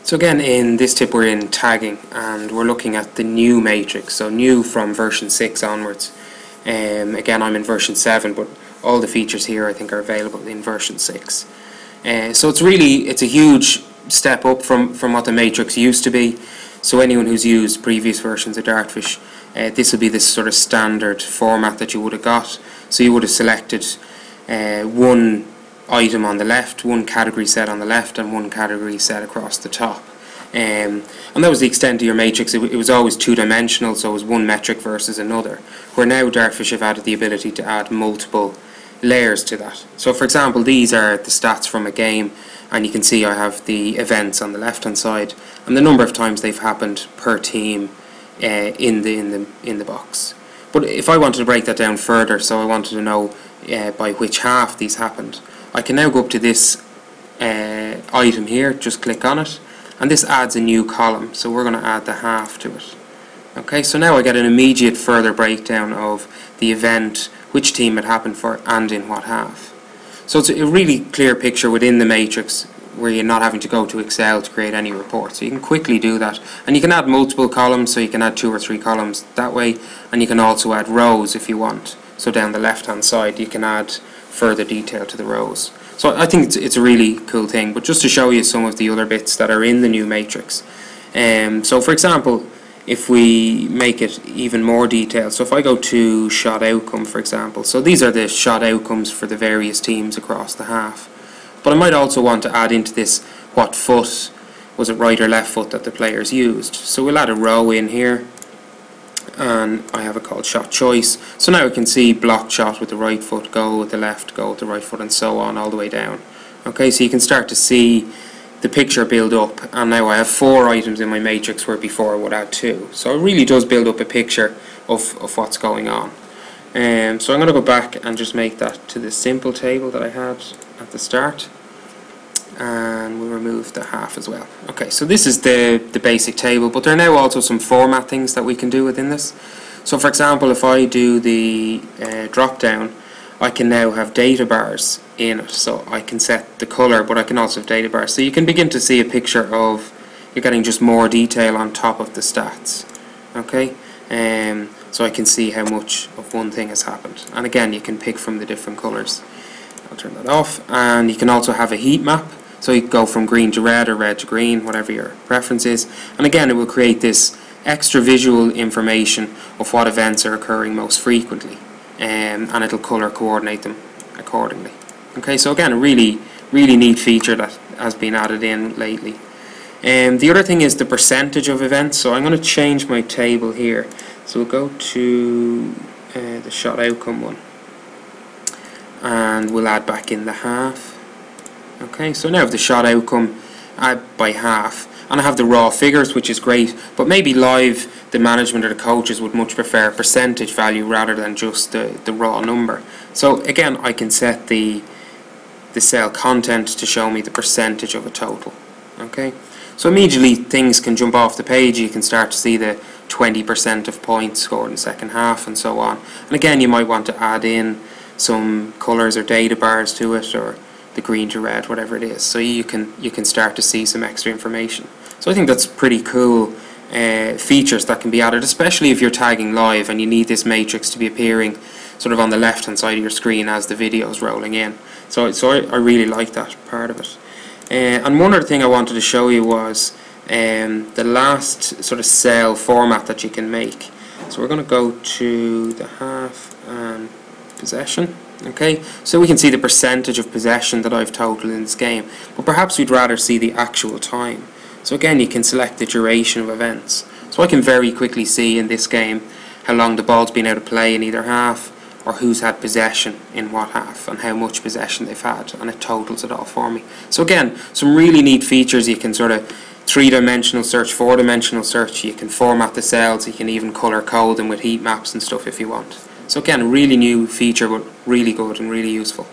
So again, in this tip we're in tagging, and we're looking at the new matrix, so new from version 6 onwards. Again, I'm in version 7, but all the features here I think are available in version 6. So it's a huge step up from what the matrix used to be. So anyone who's used previous versions of Dartfish, this will be this sort of standard format that you would have got. So you would have selected one item on the left, one category set on the left, and one category set across the top. And that was the extent of your matrix. It was always two-dimensional, so it was one metric versus another. Where now Dartfish have added the ability to add multiple layers to that. So for example, these are the stats from a game, and you can see I have the events on the left hand side and the number of times they've happened per team in the box. But if I wanted to break that down further, so I wanted to know by which half these happened, I can now go up to this item here, just click on it, and this adds a new column. So we're going to add the half to it. Okay, so now I get an immediate further breakdown of the event, which team it happened for, and in what half. So it's a really clear picture within the matrix where you're not having to go to Excel to create any reports. So you can quickly do that, and you can add multiple columns, so you can add 2 or 3 columns that way, and you can also add rows if you want. So down the left hand side you can add further detail to the rows. So I think it's a really cool thing, but just to show you some of the other bits that are in the new matrix. So for example, if we make it even more detailed, so if I go to shot outcome for example, so these are the shot outcomes for the various teams across the half. But I might also want to add into this what foot, was it right or left foot, that the players used. So we'll add a row in here, and I have it called shot choice. So now I can see blocked shot with the right foot, go with the left, go with the right foot, and so on all the way down. Okay, so you can start to see the picture build up, and now I have 4 items in my matrix where before I would add 2. So it really does build up a picture of what's going on. So I'm going to go back and just make that to the simple table that I had at the start, and we'll remove the half as well. Okay, so this is the basic table, but there are now also some format things that we can do within this. So for example, if I do the drop down, I can now have data bars in it, so I can set the color, but I can also have data bars, so you can begin to see a picture of, you're getting just more detail on top of the stats. Okay, so I can see how much of one thing has happened, and again you can pick from the different colors. I'll turn that off, and you can also have a heat map, so you can go from green to red or red to green, whatever your preference is, and again it will create this extra visual information of what events are occurring most frequently, and it'll color coordinate them accordingly. Okay, so again a really neat feature that has been added in lately. The other thing is the percentage of events, so I'm going to change my table here. So we'll go to the shot outcome one, and we'll add back in the half. Okay, so now I have the shot outcome, add by half, and I have the raw figures, which is great, but maybe live the management or the coaches would much prefer a percentage value rather than just the raw number. So again, I can set the cell content to show me the percentage of a total. Okay, so immediately things can jump off the page. You can start to see the 20% of points scored in the second half and so on. And again, you might want to add in some colors or data bars to it, or the green to red, whatever it is, so you can start to see some extra information. So I think that's pretty cool features that can be added, especially if you're tagging live and you need this matrix to be appearing sort of on the left hand side of your screen as the video is rolling in. So I really like that part of it. And one other thing I wanted to show you was the last sort of cell format that you can make. So we're going to go to the half and possession. Okay, so we can see the percentage of possession that I've totaled in this game, but perhaps we'd rather see the actual time. So again, you can select the duration of events. So I can very quickly see in this game how long the ball's been out of play in either half, or who's had possession in what half, and how much possession they've had, and it totals it all for me. So again, some really neat features. You can sort of 3-dimensional search, 4-dimensional search, you can format the cells, you can even color code them with heat maps and stuff if you want. So again, a really new feature, but really good and really useful.